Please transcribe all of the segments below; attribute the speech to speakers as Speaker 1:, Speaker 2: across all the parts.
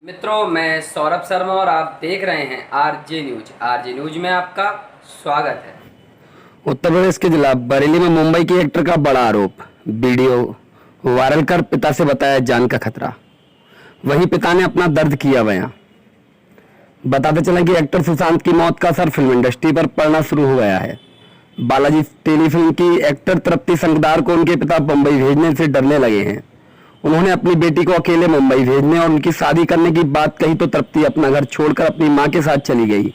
Speaker 1: मित्रों, मैं सौरभ शर्मा और आप देख रहे हैं आरजे न्यूज। आरजे न्यूज में आपका स्वागत है।
Speaker 2: उत्तर प्रदेश के जिला बरेली में मुंबई की एक्टर का बड़ा आरोप, वीडियो वायरल कर पिता से बताया जान का खतरा। वहीं पिता ने अपना दर्द किया बयां। बताते चलें कि एक्टर सुशांत की मौत का असर फिल्म इंडस्ट्री पर पड़ना शुरू हो गया है। बालाजी टेलीफिल्म की एक्टर तृप्ति संगदार को उनके पिता मुंबई भेजने से डरने लगे हैं। उन्होंने अपनी बेटी को अकेले मुंबई भेजने और उनकी शादी करने की बात कही तो तृप्ति अपना घर छोड़कर अपनी मां के साथ चली गई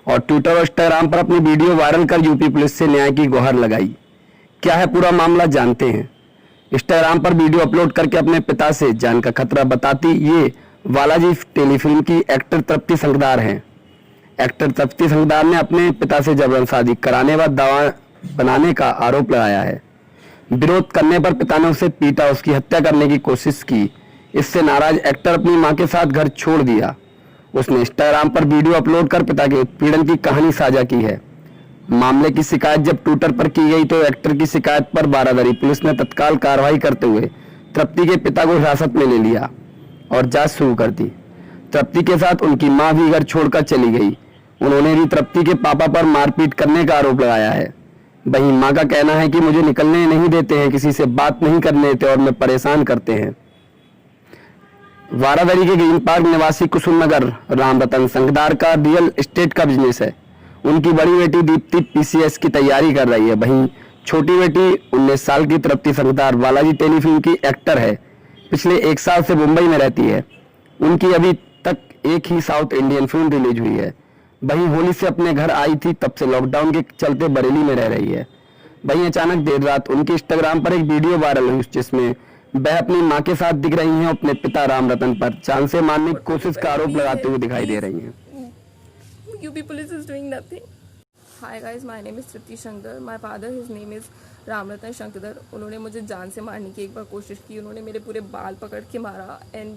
Speaker 2: और ट्विटर और इंस्टाग्राम पर अपनी वीडियो वायरल कर यूपी पुलिस से न्याय की गुहार लगाई। क्या है पूरा मामला, जानते हैं। इंस्टाग्राम पर वीडियो अपलोड करके अपने पिता से जान का खतरा बताती ये बालाजी टेलीफिल्म की एक्टर तृप्ति संगदार हैं। एक्टर तृप्ति संगदार ने अपने पिता से जबरन शादी कराने व दवा बनाने का आरोप लगाया है। विरोध करने पर पिता ने उसे पीटा, उसकी हत्या करने की कोशिश की। इससे नाराज एक्टर अपनी मां के साथ घर छोड़ दिया। उसने इंस्टाग्राम पर वीडियो अपलोड कर पिता के उत्पीड़न की कहानी साझा की है। मामले की शिकायत जब ट्विटर पर की गई तो एक्टर की शिकायत पर बारादरी पुलिस ने तत्काल कार्रवाई करते हुए तृप्ति के पिता को हिरासत में ले लिया और जांच शुरू कर दी। तृप्ति के साथ उनकी मां भी घर छोड़कर चली गई। उन्होंने भी तृप्ति के पापा पर मारपीट करने का आरोप लगाया है। वहीं मां का कहना है कि मुझे निकलने नहीं देते हैं, किसी से बात नहीं करने देते और मैं परेशान करते हैं। वारादरी के ग्रीन पार्क निवासी कुसुम नगर राम रतन संगदार का रियल एस्टेट का बिजनेस है। उनकी बड़ी बेटी दीप्ति पीसीएस की तैयारी कर रही है। वहीं छोटी बेटी 19 साल की तृप्ति संगदार बालाजी टेलीफिल्म की एक्टर है। पिछले 1 साल से मुंबई में रहती है। उनकी अभी तक एक ही साउथ इंडियन फिल्म रिलीज हुई है। वहीं होली से अपने घर आई थी, तब से लॉकडाउन के चलते बरेली में रह रही है। वहीं अचानक देर रात उनके इंस्टाग्राम पर एक वीडियो वायरल हुई जिसमें वह अपनी मां के साथ दिख रही हैं। अपने पिता राम रतन पर जान से मारने की कोशिश का आरोप लगाते हुए दिखाई दे रही हैं।
Speaker 3: UP police is doing nothing. Hi guys, my name is Tripti Shankar. My father, his name is Ramratan Shankar. उन्होंने मुझे जान से मारने की एक बार कोशिश की। उन्होंने मेरे पूरे बाल पकड़ के मारा and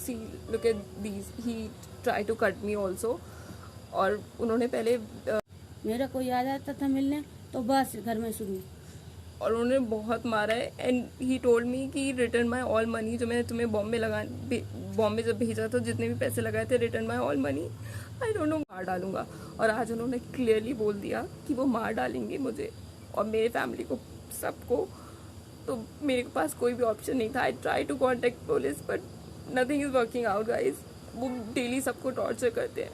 Speaker 3: see look at these. He tried to cut me also. और उन्होंने पहले
Speaker 4: मेरा कोई आ जाता था मिलने तो बस घर में शुरू।
Speaker 3: और उन्होंने बहुत मारा है एंड ही टोल्ड मी कि रिटर्न माई ऑल मनी, जो मैंने तुम्हें बॉम्बे जब भेजा था, जितने भी पैसे लगाए थे, return my all money, I don't know, मार डालूंगा। और आज उन्होंने क्लियरली बोल दिया कि वो मार डालेंगे मुझे और मेरे फैमिली को, सबको। तो मेरे पास कोई भी ऑप्शन नहीं था। I try to contact police but nothing is working out guys. वो डेली सबको टॉर्चर करते हैं।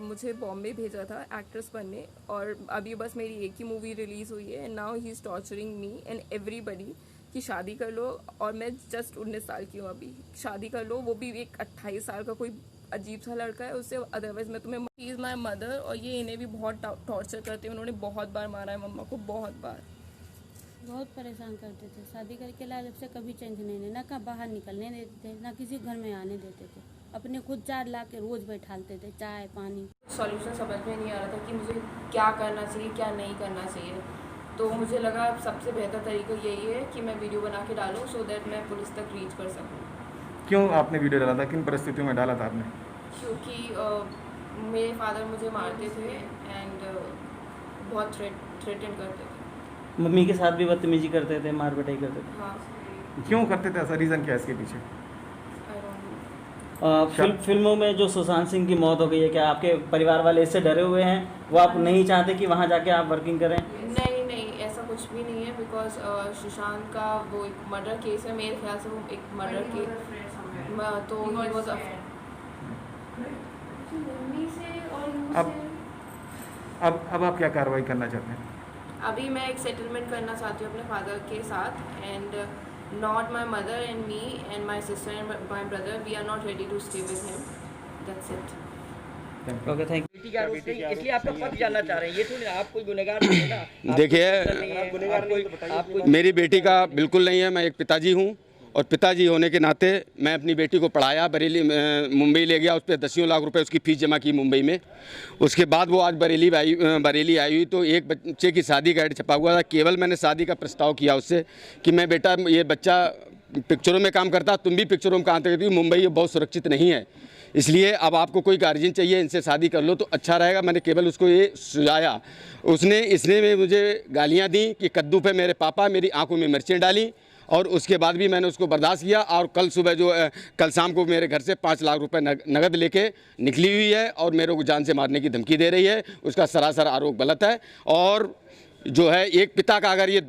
Speaker 3: मुझे बॉम्बे भेजा था एक्ट्रेस बनने और अभी बस मेरी एक ही मूवी रिलीज हुई है and now he is torturing me and everybody कि शादी कर लो। और मैं जस्ट 19 साल की हूँ, अभी शादी कर लो, वो भी एक 28 साल का कोई अजीब सा लड़का है उससे, अदरवाइज मैं तुम्हें, ही इज़ माई मदर। और ये इन्हें भी बहुत टॉर्चर करते हैं। उन्होंने बहुत बार मारा है मम्मा को, बहुत बार।
Speaker 4: बहुत परेशान करते थे। शादी करके लाए जब से कभी चैन नहीं देते, ना कहाँ बाहर निकलने देते थे, ना किसी घर में आने देते थे। अपने खुद 4 ला के रोज बैठालते थे, चाय पानी।
Speaker 3: सॉल्यूशन समझ में नहीं आ रहा था कि मुझे क्या करना चाहिए, क्या नहीं करना चाहिए। तो मुझे लगा सबसे बेहतर तरीका यही है कि मैं वीडियो बना के डालूँ सो दैट मैं पुलिस तक रीच कर सकूँ।
Speaker 5: क्यों आपने वीडियो डाला था, किन परिस्थितियों में डाला था आपने?
Speaker 3: क्योंकि मेरे फादर मुझे मारते थे एंड बहुत थ्रेटन करते थे।
Speaker 6: मम्मी के साथ भी बदतमीजी करते थे, मार पिटाई करते थे।
Speaker 3: हाँ।
Speaker 5: क्यों करते थे, ऐसा रीज़न क्या है इसके पीछे?
Speaker 6: फिल्मों में जो सुशांत सिंह की मौत हो गई है, क्या आपके परिवार वाले इससे डरे हुए हैं? वो आप नहीं चाहते कि वहाँ जाके आप वर्किंग करें?
Speaker 3: नहीं, ऐसा कुछ भी नहीं है। बिकॉज सुशांत का वो एक मर्डर केस है, मेरे ख्याल से वो एक मर्डर केस, तो ही वाज
Speaker 5: अब आप क्या कार्रवाई करना चाहते हैं?
Speaker 3: अभी मैं एक सेटलमेंट करना चाहती हूँ अपने फादर के साथ and not my mother and me and my sister and my brother, we are not ready to stay with him, that's it.
Speaker 6: Okay, thank you.
Speaker 7: बेटी का आरोप नहीं, इसलिए आपका पक्ष जानना चाह रहे हैं। ये थोड़ी ना, आप कोई गुनहगार नहीं है ना।
Speaker 8: देखिए, मेरी बेटी का बिल्कुल नहीं है। मैं एक पिताजी हूँ और पिताजी होने के नाते मैं अपनी बेटी को पढ़ाया, बरेली मुंबई ले गया, उस पर 10 लाख रुपए उसकी फ़ीस जमा की मुंबई में। उसके बाद वो आज बरेली आई हुई तो एक बच्चे की शादी का ऐड छपा हुआ था। केवल मैंने शादी का प्रस्ताव किया उससे कि मैं बेटा, ये बच्चा पिक्चरों में काम करता, तुम भी पिक्चरों में काम करती, मुंबई ये बहुत सुरक्षित नहीं है, इसलिए अब आपको कोई गार्जियन चाहिए, इनसे शादी कर लो तो अच्छा रहेगा। मैंने केवल उसको ये सुझाया। इसने में मुझे गालियाँ दी कि कद्दू पे मेरे पापा, मेरी आंखों में मिर्चें डाली और उसके बाद भी मैंने उसको बर्दाश्त किया। और कल सुबह जो कल शाम को मेरे घर से 5 लाख रुपए नगद लेके निकली हुई है और मेरे को जान से मारने की धमकी दे रही है। उसका सरासर आरोप गलत है। और जो है एक पिता का अगर ये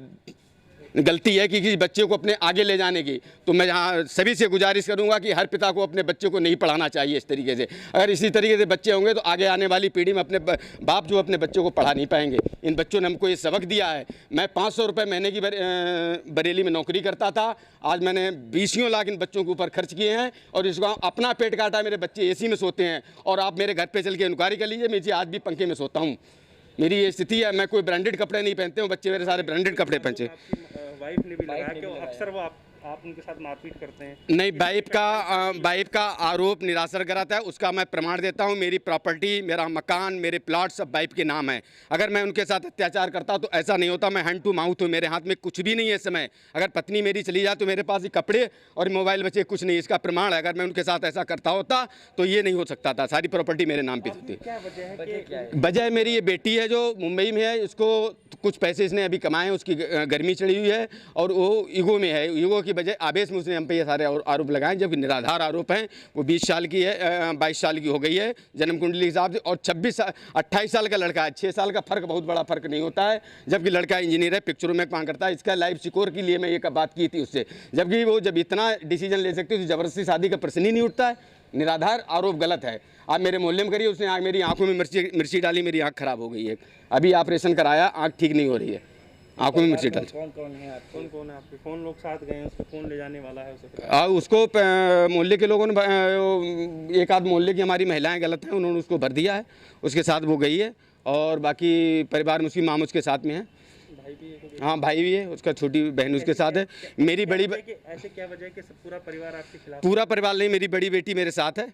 Speaker 8: गलती है कि किसी बच्चे को अपने आगे ले जाने की, तो मैं यहाँ सभी से गुजारिश करूँगा कि हर पिता को अपने बच्चे को नहीं पढ़ाना चाहिए इस तरीके से। अगर इसी तरीके से बच्चे होंगे तो आगे आने वाली पीढ़ी में अपने बाप जो अपने बच्चों को पढ़ा नहीं पाएंगे। इन बच्चों ने हमको ये सबक दिया है। मैं 500 रुपये महीने की बरेली में नौकरी करता था, आज मैंने 20 लाख इन बच्चों के ऊपर खर्च किए हैं और इसको अपना पेट काटा। मेरे बच्चे एसी में सोते हैं और आप मेरे घर पर चल के इंक्वायरी कर लीजिए, मैं आज भी पंखे में सोता हूँ। मेरी ये स्थिति है। मैं कोई ब्रांडेड कपड़े नहीं पहनते हूँ, बच्चे मेरे सारे ब्रांडेड कपड़े पहनते।
Speaker 5: वाइफ ने भी लगाया कि अक्सर वो आप उनके साथ मारपीट करते हैं।
Speaker 8: नहीं, वाइफ का आरोप निरासर कराता है। उसका मैं प्रमाण देता हूँ। मेरी प्रॉपर्टी, मेरा मकान, मेरे प्लॉट सब वाइफ के नाम है। अगर मैं उनके साथ अत्याचार करता तो ऐसा नहीं होता। मैं हैंड टू माउथ हूँ, मेरे हाथ में कुछ भी नहीं है इस समय। अगर पत्नी मेरी चली जाए तो मेरे पास ही कपड़े और मोबाइल बचे, कुछ नहीं। इसका प्रमाण है। अगर मैं उनके साथ ऐसा करता होता तो ये नहीं हो सकता था। सारी प्रॉपर्टी मेरे नाम पे थी।
Speaker 5: क्या वजह है?
Speaker 8: वजह मेरी ये बेटी है जो मुंबई में है। इसको कुछ पैसे इसने अभी कमाए हैं, उसकी गर्मी चढ़ी हुई है और वो ईगो में है। ईगो की वजह आवेश में उसने हम पे ये सारे आरोप लगाए, जबकि निराधार आरोप हैं। वो 20 साल की है, 22 साल की हो गई है जन्म कुंडली के हिसाब से, और 28 साल का लड़का है। 6 साल का फर्क बहुत बड़ा फर्क नहीं होता है। जबकि लड़का इंजीनियर है, पिक्चरों में काम करता है। इसका लाइफ सिक्योर के लिए मैं ये बात की थी उससे, जबकि वो जब इतना डिसीजन ले सकती है तो ज़बरदस्ती शादी का प्रश्न ही नहीं उठता है। निराधार आरोप गलत है। आप मेरे मोहल्ले में करिए, उसने आग मेरी आंखों में मिर्ची डाली, मेरी आंख खराब हो गई है। अभी ऑपरेशन कराया, आंख ठीक नहीं हो रही है, आंखों में मिर्ची डाल।
Speaker 5: कौन है आपके? कौन लोग साथ गए हैं? उसको कौन ले जाने वाला है उसे?
Speaker 8: उसको मोहल्ले के लोगों ने, एक आध मोहल्ले की हमारी महिलाएं गलत हैं, उन्होंने उसको भर दिया है। उसके साथ वो गई है और बाकी परिवार में उसकी माम उसके साथ में है। हाँ, भाई भी है, उसका छोटी बहन उसके साथ है। मेरी बड़ी
Speaker 5: ऐसे क्या वजह है कि सब पूरा परिवार आपके खिलाफ?
Speaker 8: पूरा परिवार नहीं, मेरी बड़ी बेटी मेरे साथ है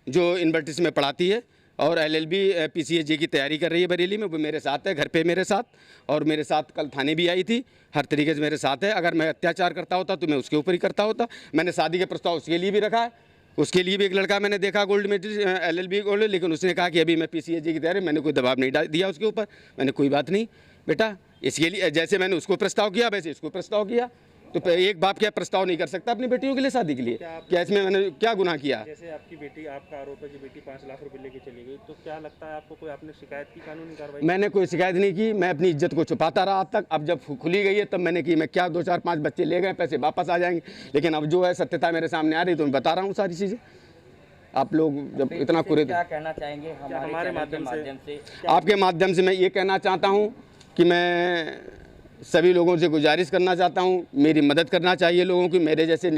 Speaker 8: जो इन्वर्टिस में पढ़ाती है और LLB PCSJ की तैयारी कर रही है बरेली में। वो मेरे साथ है, घर पे मेरे साथ, और मेरे साथ कल थाने भी आई थी। हर तरीके से मेरे साथ है। अगर मैं अत्याचार करता होता तो मैं उसके ऊपर ही करता होता। मैंने शादी का प्रस्ताव उसके लिए भी रखा है। उसके लिए भी एक लड़का मैंने देखा गोल्ड मेडल LLB गोल्ड, लेकिन उसने कहा कि अभी मैं PCSJ की तैयारी। मैंने कोई दबाव नहीं दिया उसके ऊपर। मैंने कोई बात नहीं बेटा, इसके लिए जैसे मैंने उसको प्रस्ताव किया वैसे इसको प्रस्ताव किया। तो एक बाप क्या प्रस्ताव नहीं कर सकता अपनी बेटियों के लिए शादी के लिए? क्या इसमें मैंने क्या गुनाह किया?
Speaker 5: जैसे आपकी बेटी, आपका आरोप है कि बेटी 5 लाख रुपए लेके चली गई, तो क्या लगता है आपको कोई आपने शिकायत की, कानूनी कार्रवाई?
Speaker 8: मैंने कोई शिकायत नहीं की। मैं अपनी इज्जत को छुपाता रहा आज तक। अब जब खुली गई है तब मैंने की। मैं क्या 2 4 5 बच्चे ले गए, पैसे वापस आ जाएंगे, लेकिन अब जो है सत्यता मेरे सामने आ रही तो मैं बता रहा हूँ सारी चीज़ें। आप लोग जब इतना कुरे,
Speaker 7: क्या कहना चाहेंगे हमारे माध्यम से?
Speaker 8: आपके माध्यम से मैं ये कहना चाहता हूँ कि मैं सभी लोगों से गुजारिश करना चाहता हूँ, मेरी मदद करना चाहिए लोगों की। मेरे जैसे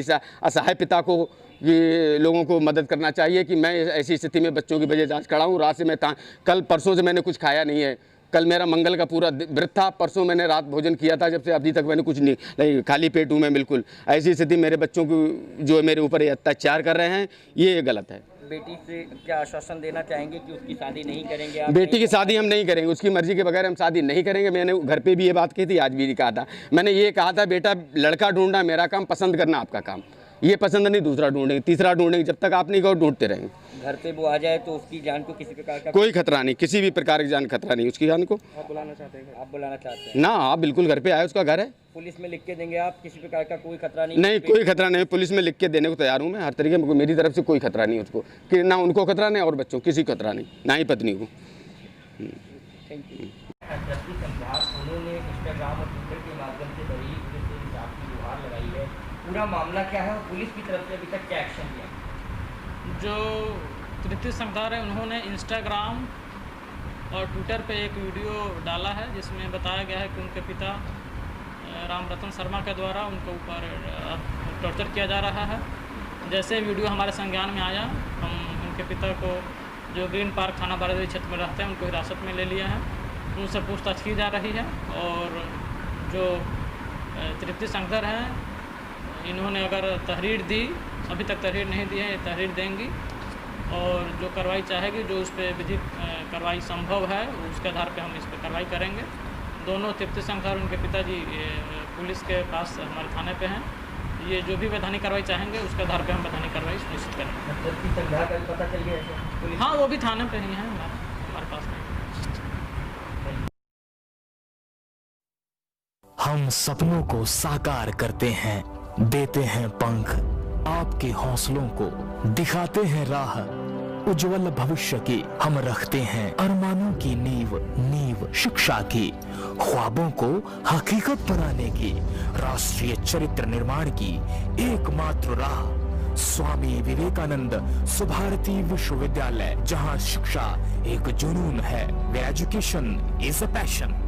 Speaker 8: असहाय पिता को कि लोगों को मदद करना चाहिए कि मैं ऐसी स्थिति में बच्चों की वजह जांच खड़ा हूँ। रात से मैं कल परसों से मैंने कुछ खाया नहीं है। कल मेरा मंगल का पूरा व्रत था। परसों मैंने रात भोजन किया था, जब से अभी तक मैंने कुछ नहीं, खाली पेट हूँ मैं बिल्कुल। ऐसी स्थिति मेरे बच्चों की जो मेरे ऊपर ये अत्याचार कर रहे हैं, ये गलत है।
Speaker 7: बेटी से क्या आश्वासन देना चाहेंगे कि उसकी शादी नहीं करेंगे आप?
Speaker 8: बेटी की शादी हम नहीं करेंगे, उसकी मर्जी के बगैर हम शादी नहीं करेंगे। मैंने घर पे भी ये बात कही थी, आज भी कहा था। मैंने ये कहा था, बेटा लड़का ढूंढना मेरा काम, पसंद करना आपका काम। ये पसंद नहीं, दूसरा ढूंढेंगे, तीसरा ढूंढेंगे। जब तक आप नहीं कहो ढूंढते रहेंगे।
Speaker 7: घर पे वो आ जाए तो उसकी जान को किसी प्रकार का
Speaker 8: कोई खतरा नहीं, किसी भी प्रकार की जान खतरा नहीं उसकी जान को।
Speaker 5: आप बुलाना चाहते हैं?
Speaker 7: आप बुलाना चाहते हैं
Speaker 8: ना, आप बिल्कुल घर पे आए, उसका घर है।
Speaker 7: पुलिस में लिख के देंगे आप? किसी प्रकार का कोई खतरा नहीं?
Speaker 8: नहीं, कोई खतरा नहीं। पुलिस में लिख के देने को तैयार हूँ मैं। हर तरीके में मेरी तरफ से कोई खतरा नहीं उसको, कि ना उनको खतरा नहीं और बच्चों किसी खतरा नहीं, ना ही पत्नी को।
Speaker 7: Thank you. उन्होंने इंस्टाग्राम और ट्विटर के माध्यम से बरेली पुलिस से इंसाफ की गुहार लगाई है। पूरा मामला क्या है और पुलिस की तरफ से अभी तक क्या एक्शन लिया?
Speaker 9: जो तृतीय संगधार है, उन्होंने इंस्टाग्राम और ट्विटर पे एक वीडियो डाला है जिसमें बताया गया है कि उनके पिता राम रतन शर्मा के द्वारा उनके ऊपर टॉर्चर किया जा रहा है। जैसे वीडियो हमारे संज्ञान में आया, हम उनके पिता को, जो ग्रीन पार्क थाना बारादरी क्षेत्र में रहते हैं, उनको हिरासत में ले लिया है। उनसे पूछताछ की जा रही है और जो तृतीय संगधर हैं, इन्होंने अगर तहरीर दी, अभी तक तहरीर नहीं दी है, ये तहरीर देंगी और जो कार्रवाई चाहेगी, जो उस पर विधिक कार्रवाई संभव है, उसके आधार पे हम इस पर कार्रवाई करेंगे। दोनों तृतीय संगधर, उनके पिताजी पुलिस के पास हमारे थाने पे हैं। ये जो भी वैधानिक कार्रवाई चाहेंगे उसके आधार पे हम वैधानिक कार्रवाई सुनिश्चित करेंगे।
Speaker 7: तृतीय संगधर का पता चल गया है?
Speaker 9: हाँ, वो भी थाने पे ही हैं, हमारे पास नहीं।
Speaker 10: हम सपनों को साकार करते हैं, देते हैं पंख आपके हौसलों को, दिखाते हैं राह उज्जवल भविष्य की। हम रखते हैं अरमानों की नींव शिक्षा की, ख्वाबों को हकीकत बनाने की, राष्ट्रीय चरित्र निर्माण की एकमात्र राह स्वामी विवेकानंद सुभारती विश्वविद्यालय, जहां शिक्षा एक जुनून है। Education is a passion.